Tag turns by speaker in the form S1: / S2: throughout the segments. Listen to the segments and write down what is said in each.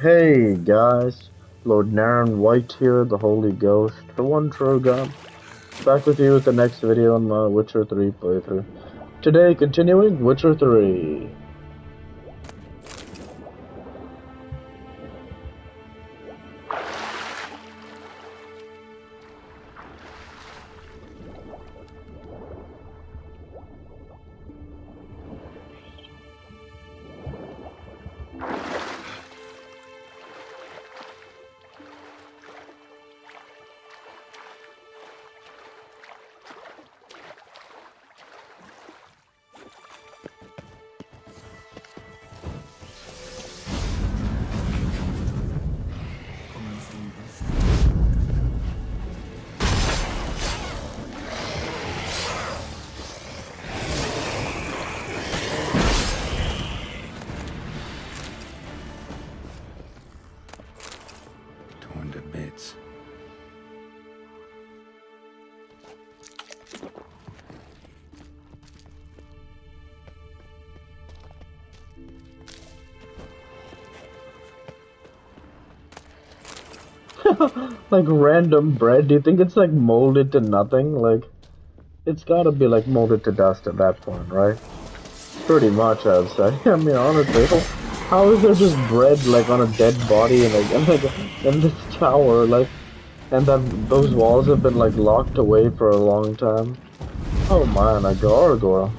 S1: Hey guys, Lord Naren White here, the Holy Ghost, the one true God, back with you with the next video on my Witcher 3 playthrough. Today, continuing Witcher 3.
S2: Torn to bits.
S1: Like random bread, do you think it's like molded to nothing? Like, it's gotta be like molded to dust at that point, right? Pretty much, I'd say. I mean, honestly, how is there just bread like on a dead body in this tower, like, and that those walls have been like locked away for a long time? Oh man, a gargoyle.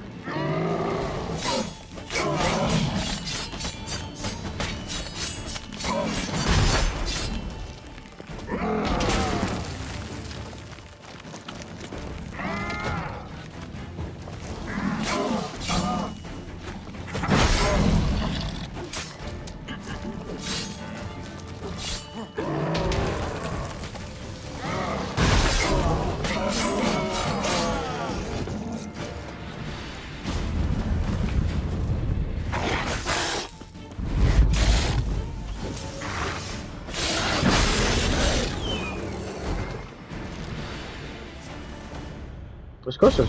S1: Discussion.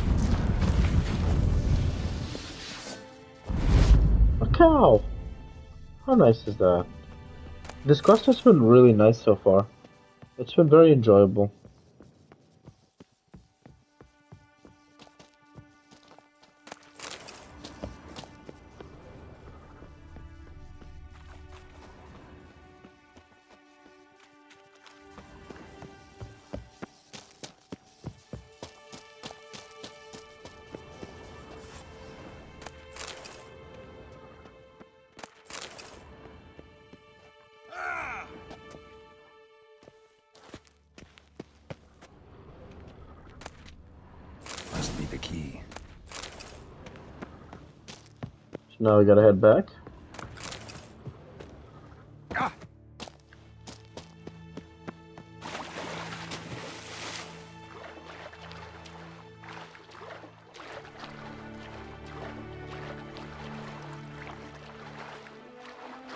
S1: A cow. How nice is that? This quest has been really nice so far. It's been very enjoyable.
S2: Must be the key.
S1: So now we gotta head back.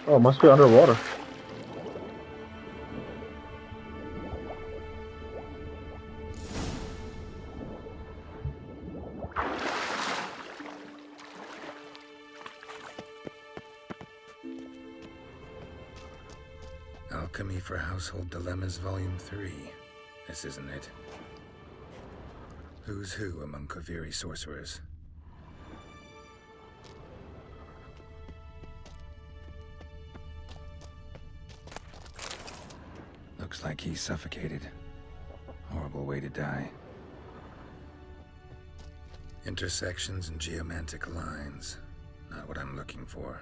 S1: Oh, it must be underwater.
S2: Alchemy for Household Dilemmas, Volume 3. This isn't it. Who's who among Kaviri sorcerers? Looks like he's suffocated. Horrible way to die. Intersections and geomantic lines. Not what I'm looking for.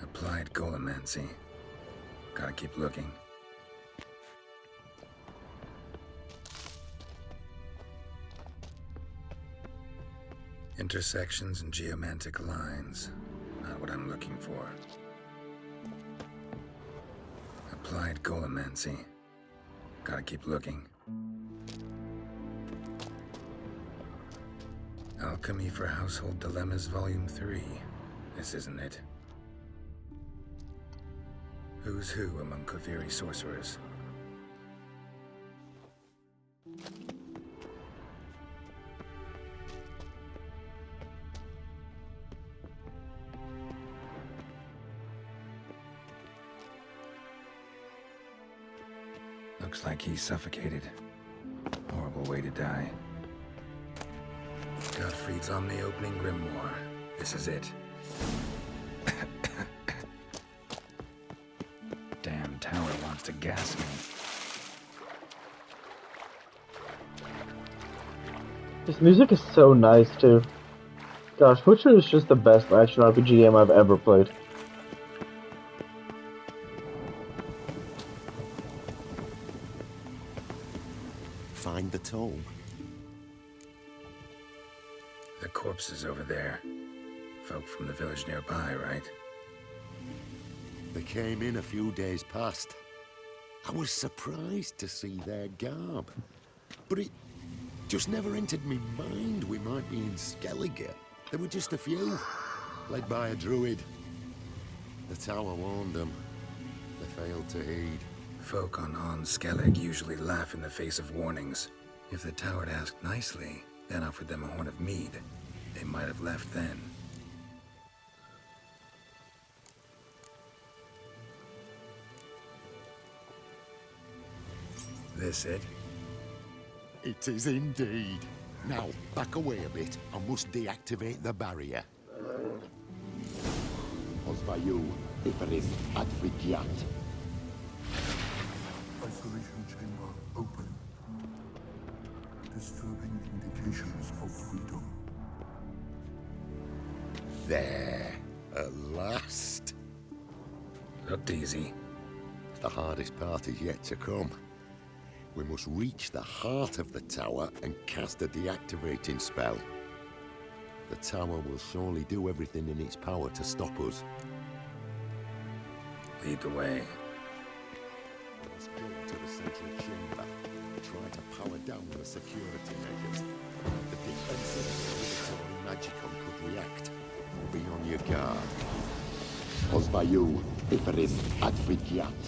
S2: Applied golemancy. Gotta keep looking. Intersections and geomantic lines. Not what I'm looking for. Applied golemancy. Gotta keep looking. Alchemy for Household Dilemmas, Volume 3. This isn't it. Who's who among Kaviri sorcerers? Looks like he's suffocated. Horrible way to die. Gottfried's on the opening grimoire. This is it. Damn tower wants to gas me.
S1: This music is so nice too. Gosh, Witcher is just the best action RPG game I've ever played.
S3: Find the tome.
S2: The corpse is over there. Folk from the village nearby, right?
S3: They came in a few days past. I was surprised to see their garb. But it just never entered me mind we might be in Skellige. There were just a few, led by a druid. The tower warned them. They failed to heed.
S2: Folk on Skellig usually laugh in the face of warnings. If the tower had asked nicely, then offered them a horn of mead, they might have left then. This it?
S3: It is indeed. Now, back away a bit. I must deactivate the barrier. Osvayu, Iferis, Advigiat.
S4: Isolation chamber open. Disturbing indications of freedom.
S3: There, at last.
S2: Looked easy.
S3: The hardest part is yet to come. We must reach the heart of the tower and cast a deactivating spell. The tower will surely do everything in its power to stop us.
S2: Lead the way.
S3: We must go to the central chamber and try to power down the security measures. The defensive regulatory magicon could react. Be on your guard. Osvayu, Iferis, Advigiat.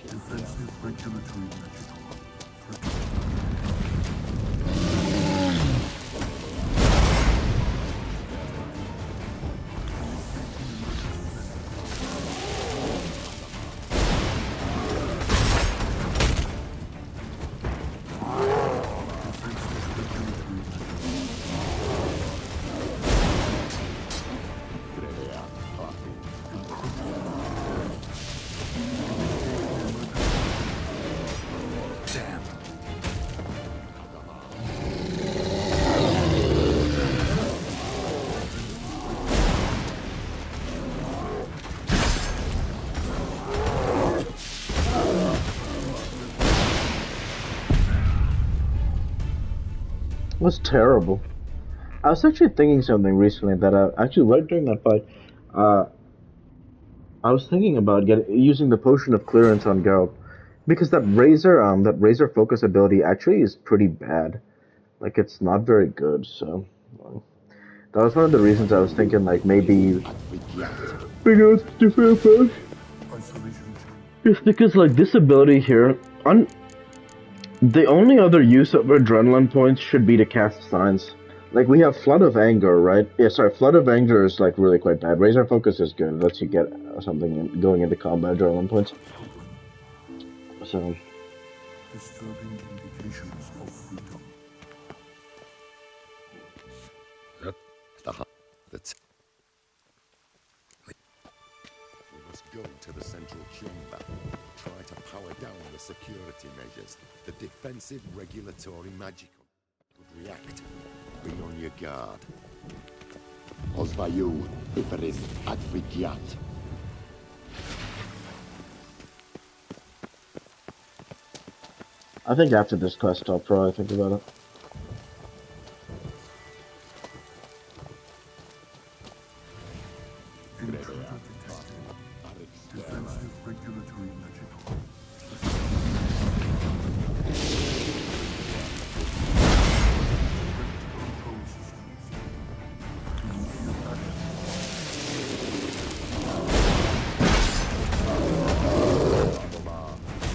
S4: Defensive regulatory magical.
S1: Was terrible. I was actually thinking something recently that actually right during that fight, I was thinking about using the potion of clearance on Geralt because that razor focus ability actually is pretty bad. Like it's not very good. So that was one of the reasons I was thinking like maybe because it's because like this ability here the only other use of adrenaline points should be to cast signs. Like, we have Flood of Anger, right? Yeah, sorry, Flood of Anger is, like, really quite bad. Razor Focus is good. It lets you get something going into combat adrenaline points. So...
S4: Disturbing indications of freedom.
S3: Look, we must go to the central chamber. Try to power down the security measures. The defensive regulatory magicon would react. Be on your guard. Osvayu, Iferis, Advigiat.
S1: I think after this quest, I'll probably think about it.
S4: Defensive regulatory magical. Control systems. Immediate action.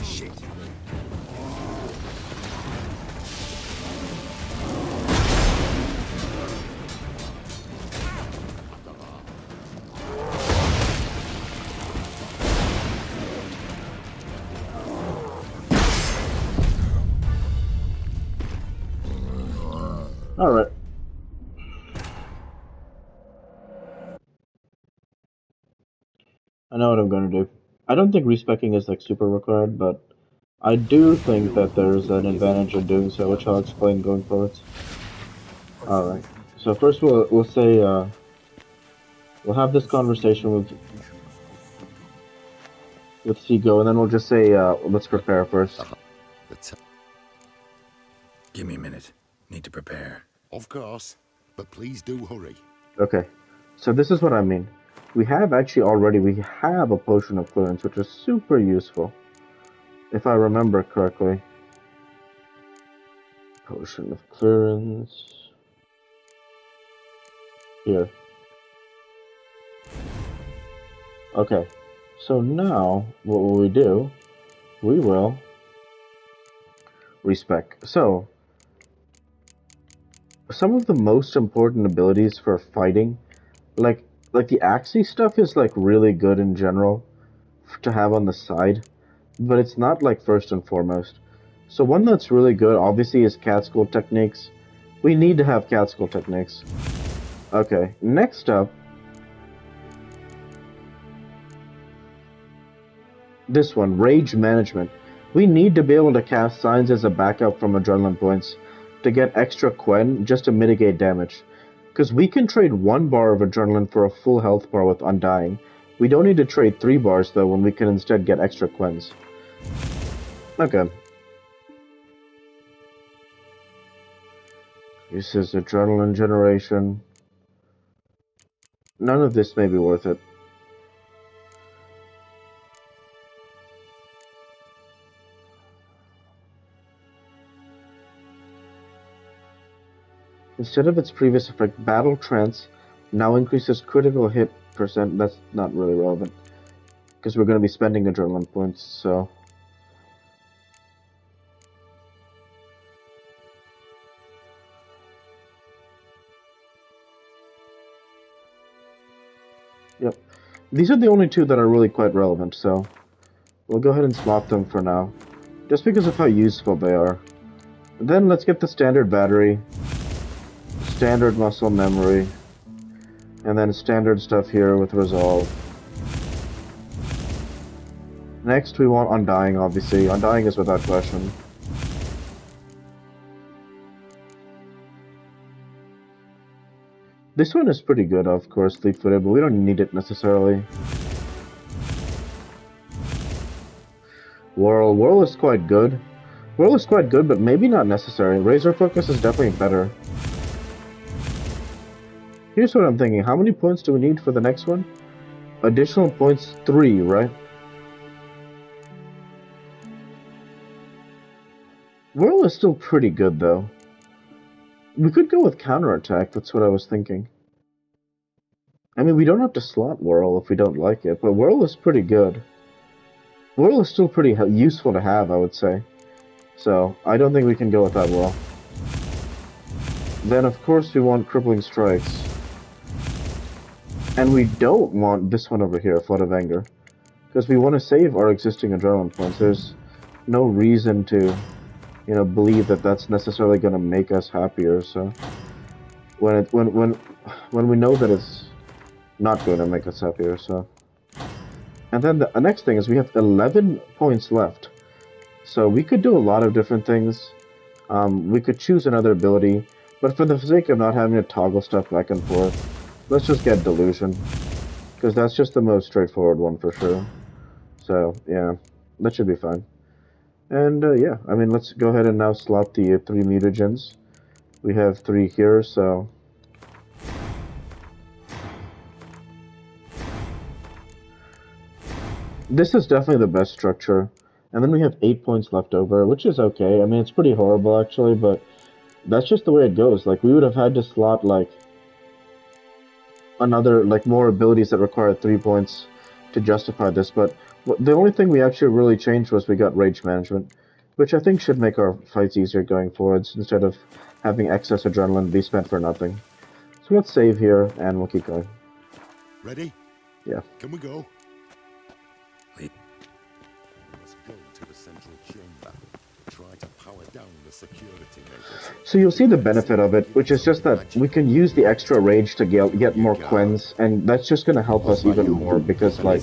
S3: Shit.
S1: Alright. I know what I'm gonna do. I don't think respecking is like super required, but I do think that there's an advantage in doing so, which I'll explain going forward. Alright. So first we'll say we'll have this conversation with Seago, and then we'll just say let's prepare first.
S2: Give me a minute. Need to prepare.
S3: Of course, but please do hurry.
S1: Okay. So this is what I mean. We have a potion of clearance, which is super useful. If I remember correctly. Potion of clearance. Here. Okay. So now, what will we do? We will respec. So, some of the most important abilities for fighting, like the Axie stuff is like really good in general to have on the side, but it's not like first and foremost. So one that's really good, obviously, is cat school techniques. We need to have cat school techniques. Okay, next up, this one, rage management. We need to be able to cast signs as a backup from adrenaline points to get extra Quen just to mitigate damage. Because we can trade 1 bar of adrenaline for a full health bar with Undying. We don't need to trade 3 bars though when we can instead get extra Quens. Okay. This is adrenaline generation. None of this may be worth it. Instead of its previous effect, Battle Trance now increases critical hit percent. That's not really relevant, because we're going to be spending adrenaline points, so... Yep. These are the only two that are really quite relevant, so... we'll go ahead and swap them for now, just because of how useful they are. Then let's get the standard battery, standard muscle memory, and then standard stuff here with resolve. Next we want Undying, obviously. Undying is without question. This one is pretty good, of course, fleet-footed, but we don't need it necessarily. Whirl is quite good. Whirl is quite good, but maybe not necessary. Razor Focus is definitely better. Here's what I'm thinking. How many points do we need for the next one? Additional points 3, right? Whirl is still pretty good, though. We could go with counterattack, that's what I was thinking. I mean, we don't have to slot Whirl if we don't like it, but Whirl is pretty good. Whirl is still pretty useful to have, I would say. So, I don't think we can go with that Whirl. Then, of course, we want Crippling Strikes. And we don't want this one over here, Flood of Anger. Because we want to save our existing adrenaline points. There's no reason to, you know, believe that that's necessarily going to make us happier, so... When we know that it's not going to make us happier, so... And then the next thing is we have 11 points left. So we could do a lot of different things. We could choose another ability, but for the sake of not having to toggle stuff back and forth, let's just get Delusion, because that's just the most straightforward one for sure. So, yeah, that should be fine. And, yeah, I mean, let's go ahead and now slot the 3 mutagens. We have 3 here, so... This is definitely the best structure. And then we have 8 points left over, which is okay. I mean, it's pretty horrible, actually, but that's just the way it goes. Like, we would have had to slot, like, another, like, more abilities that require 3 points to justify this, but the only thing we actually really changed was we got Rage Management, which I think should make our fights easier going forwards, instead of having excess adrenaline be spent for nothing. So let's save here, and we'll keep going.
S3: Ready?
S1: Yeah.
S3: Can we go?
S2: Leap.
S3: Let's go to the central chamber. try to power down the security measures.
S1: So you'll see the benefit of it, which is just that we can use the extra rage to get more Quens, and that's just gonna help us even more, because, like,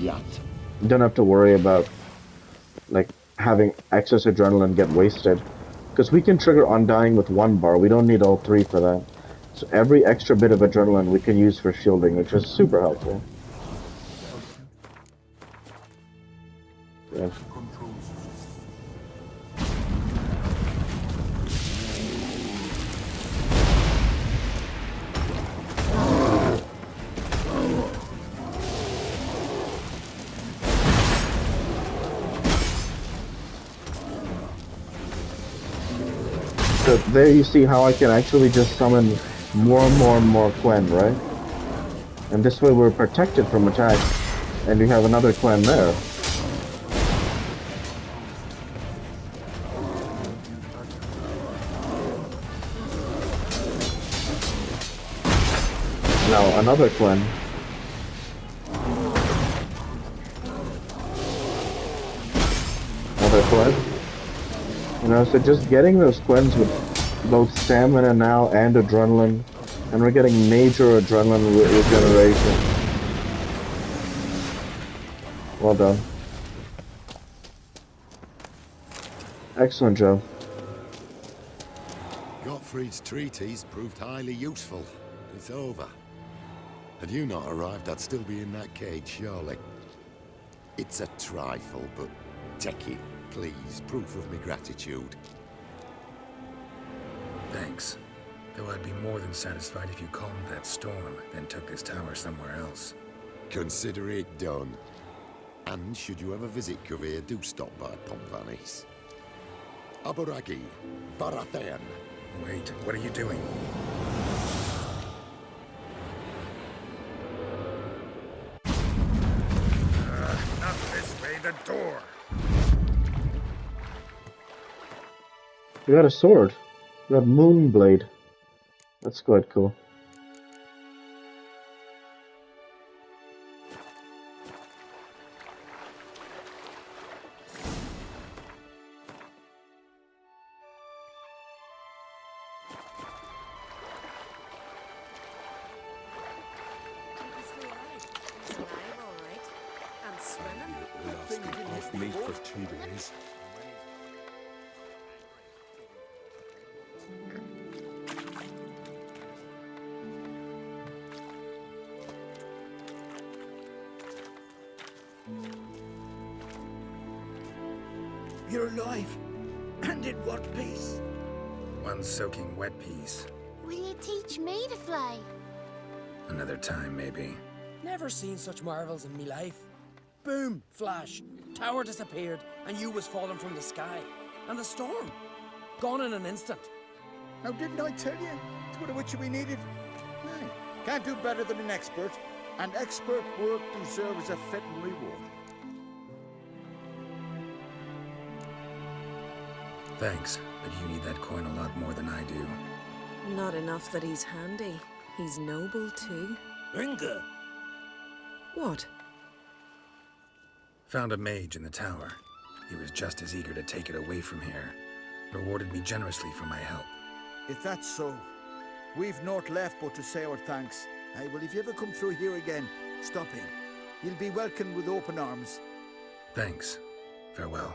S1: you don't have to worry about, like, having excess adrenaline get wasted. Because we can trigger Undying with 1 bar, we don't need all 3 for that. So every extra bit of adrenaline we can use for shielding, which is super helpful. Yes.
S4: Control system.
S1: So there you see how I can actually just summon more and more and more Quen, right? And this way we're protected from attacks. And we have another Quen there. Now another Quen. Another Quen. You know, so just getting those Quens with both stamina now and adrenaline, and we're getting major adrenaline regeneration. Well done. Excellent job.
S3: Gottfried's treatise proved highly useful. It's over. Had you not arrived, I'd still be in that cage, surely. It's a trifle, but take it, please. Proof of my gratitude.
S2: Thanks. Though I'd be more than satisfied if you calmed that storm, then took this tower somewhere else.
S3: Consider it done. And should you ever visit Kuvir, do stop by Pompvanis. Aburagi, Baratheon.
S2: Wait, what are you doing? Not this way, the door!
S1: You got a sword. You got Moonblade. That's quite cool.
S4: Off meat for 2 days.
S5: You're alive. And in one piece.
S2: One soaking wet piece.
S6: Will you teach me to fly?
S2: Another time, maybe.
S5: Never seen such marvels in me life. Boom, flash, tower disappeared, and you was falling from the sky. And the storm, gone in an instant.
S7: Now, didn't I tell you? It's what a witcher we needed. Aye. Can't do better than an expert. And expert work deserves a fitting reward.
S2: Thanks, but you need that coin a lot more than I do.
S8: Not enough that he's handy. He's noble too.
S5: Inga!
S8: What?
S2: Found a mage in the tower. He was just as eager to take it away from here. Rewarded me generously for my help.
S7: If that's so, we've naught left but to say our thanks. Aye, well, if you ever come through here again, stop in. You'll be welcomed with open arms.
S2: Thanks. Farewell.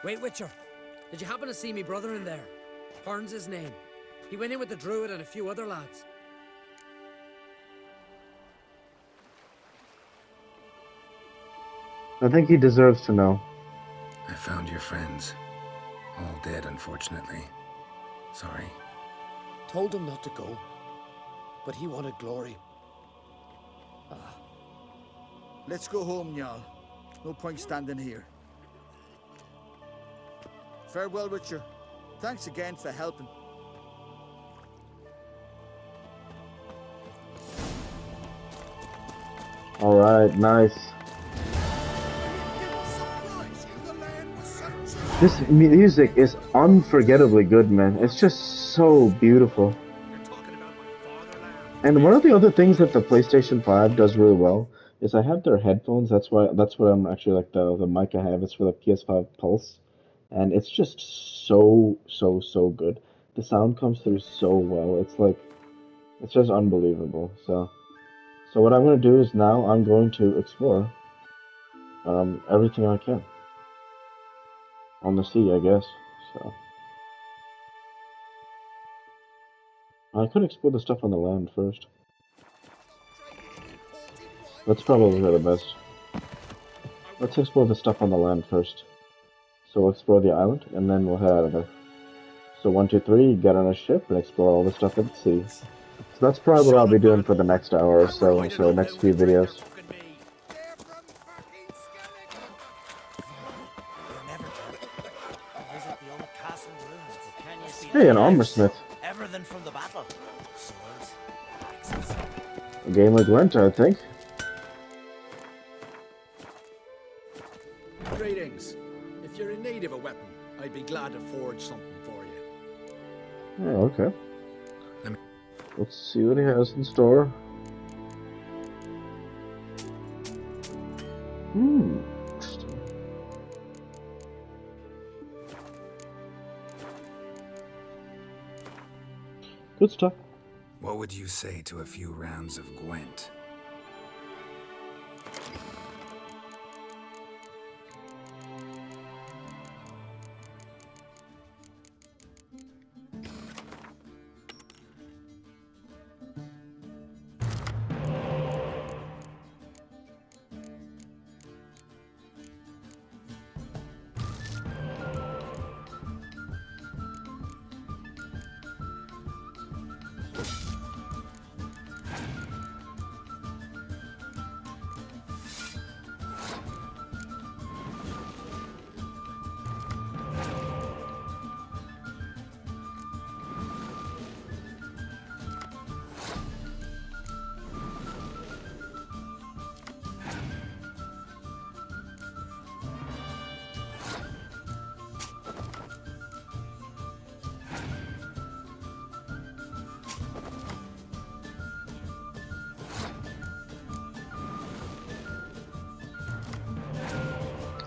S5: Wait, Witcher. Did you happen to see me brother in there? Horn's his name. He went in with the druid and a few other lads.
S1: I think he deserves to know.
S2: I found your friends. All dead, unfortunately. Sorry.
S5: Told him not to go. But he wanted glory.
S7: Let's go home, Jarl. No point standing here. Farewell, Witcher. Thanks again for helping.
S1: Alright, nice. This music is unforgettably good, man. It's just so beautiful. And one of the other things that the PlayStation 5 does really well is I have their headphones. That's what I'm actually like the mic I have is for the PS5 Pulse, and it's just so good. The sound comes through so well. It's just unbelievable. So what I'm gonna do is now I'm going to explore everything I can on the sea, I guess. So I could explore the stuff on the land first. That's probably for the best. Let's explore the stuff on the land first. So we'll explore the island, and then we'll head out of there. So 1, 2, 3, get on a ship and explore all the stuff at the sea. So that's probably what I'll be doing for the next hour or so, so next few videos. Hey, an armor smith.
S9: Everything from the battle. Swords, axes.
S1: A game with Gwent, I think.
S7: Greetings. If you're in need of a weapon, I'd be glad to forge something for you.
S1: Oh, okay. Let's see what he has in store. Interesting. Good stuff.
S2: What would you say to a few rounds of Gwent?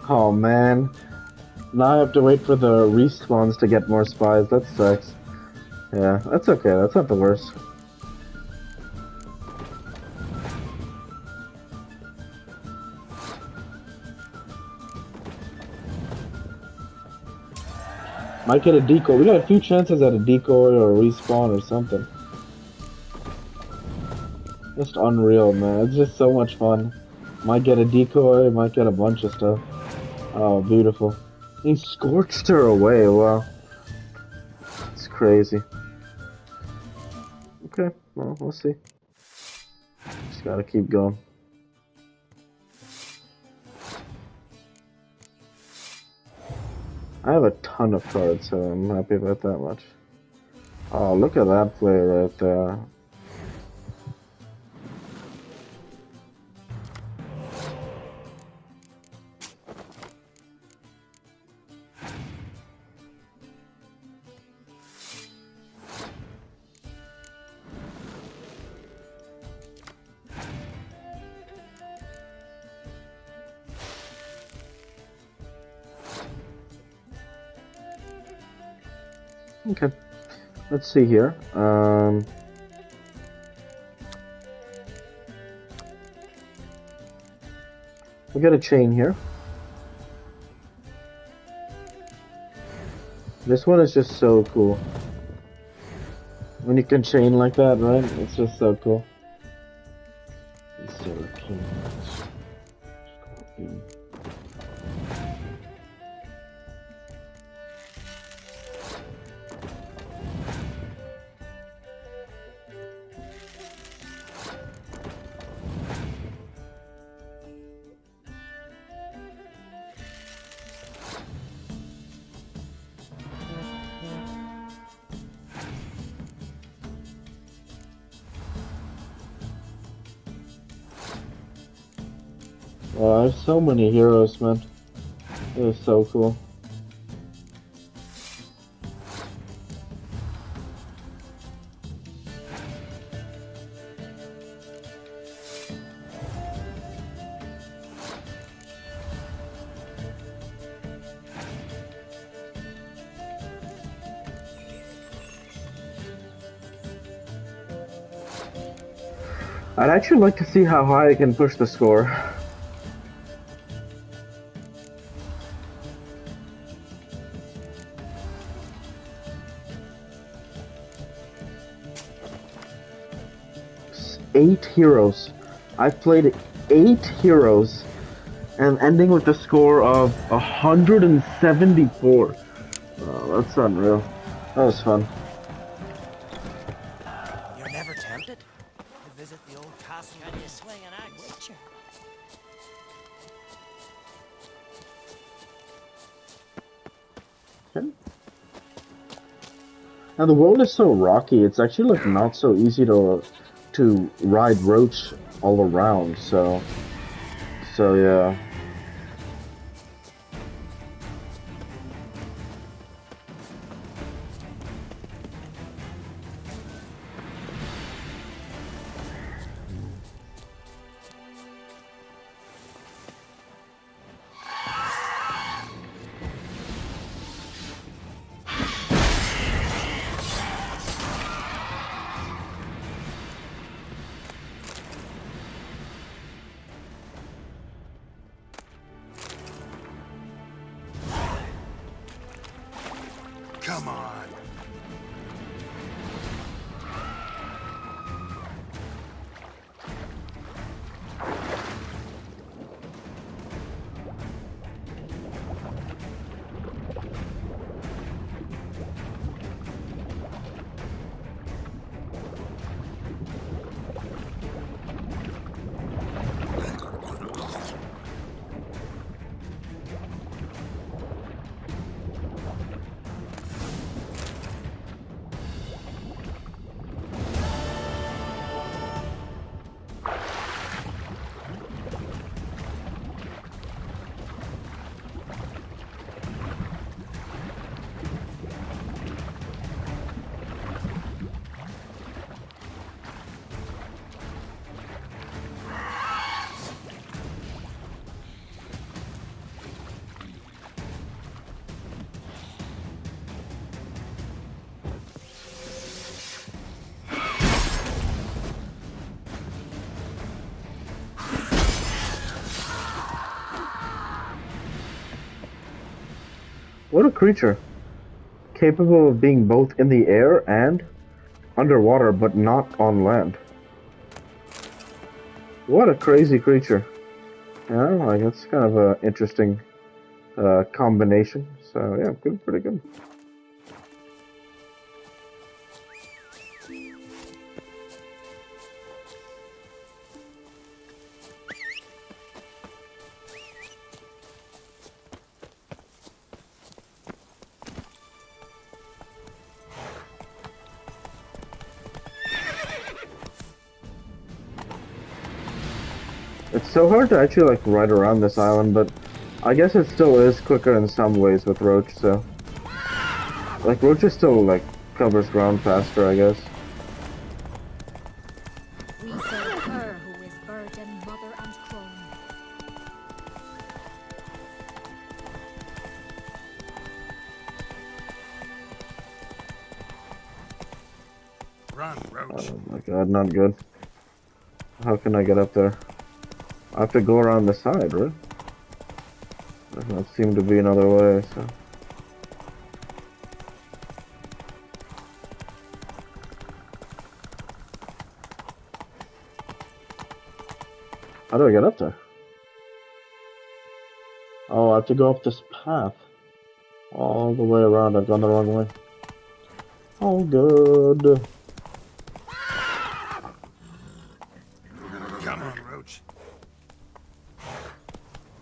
S1: Oh man. Now I have to wait for the respawns to get more spies. That sucks. Yeah, that's okay. That's not the worst. Might get a decoy. We got a few chances at a decoy or a respawn or something. Just unreal, man. It's just so much fun. Might get a decoy, might get a bunch of stuff. Oh, beautiful. He scorched her away, wow. It's crazy. Okay, well, we'll see. Just gotta keep going. I have a ton of cards, so I'm happy about that much. Oh, look at that play right there. Okay, let's see here. We got a chain here. This one is just so cool. When you can chain like that, right? It's just so cool. Wow, I have so many heroes, man. It is so cool. I'd actually like to see how high I can push the score. Eight heroes. I've played 8 heroes and ending with a score of 174. Oh, that's unreal. That was fun.
S9: You're never tempted to visit the old castle? Can you swing an axe? Witcher.
S1: Okay. Now the world is so rocky, it's actually like not so easy to ride Roach all around, so yeah.
S2: Come on.
S1: What a creature. Capable of being both in the air and underwater, but not on land. What a crazy creature. Yeah, like that's kind of an interesting combination. So yeah, good, pretty good. It's so hard to actually like ride around this island, but I guess it still is quicker in some ways with Roach, so like Roach is still like covers ground faster, I guess.
S6: We serve her who is virgin, mother, and crone.
S2: Run, Roach.
S1: Oh my god, not good. How can I get up there? I have to go around the side, right? There doesn't seem to be another way, so. How do I get up there? Oh, I have to go up this path. All the way around. I've gone the wrong way. All good.
S2: Come on, Roach.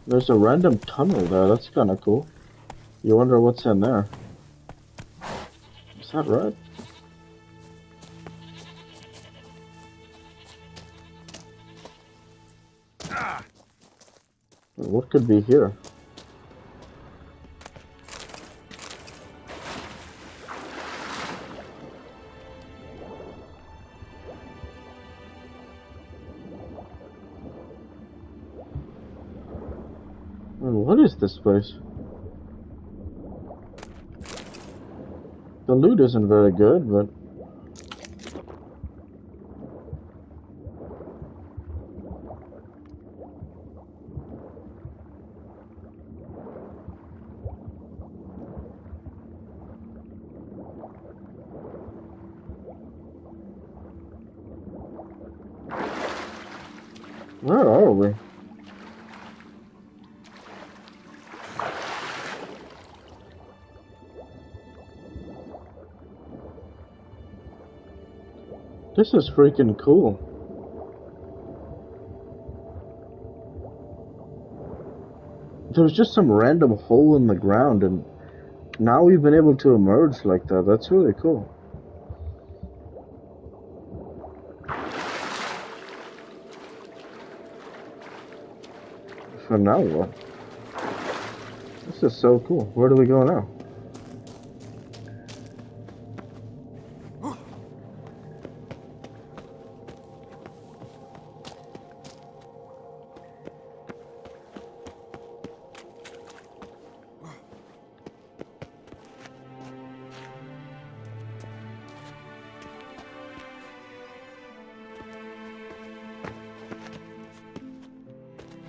S1: There's a random tunnel there. That's kind of cool. You wonder what's in there. Is that right? What could be here? What is this place? The loot isn't very good, but Where are we? This is freaking cool. There was just some random hole in the ground, and now we've been able to emerge like that. That's really cool. So now what? This is so cool. Where do we go now?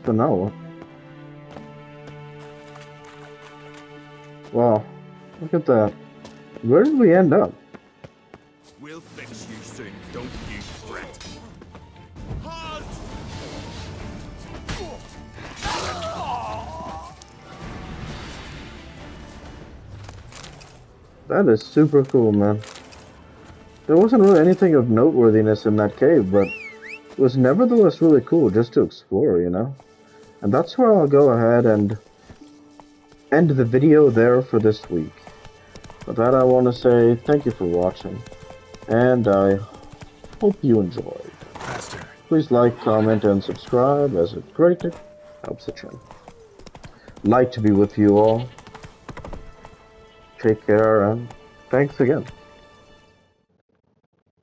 S1: So now what? Wow, look at that. Where did we end up?
S4: We'll fix you soon, don't you fret. Halt!
S1: That is super cool, man. There wasn't really anything of noteworthiness in that cave, but it was nevertheless really cool just to explore, you know? And that's where I'll go ahead and end the video there for this week. With that, I want to say thank you for watching, and I hope you enjoyed.
S2: Faster.
S1: Please like, comment, and subscribe, as it greatly helps the channel. Like to be with you all. Take care, and thanks again.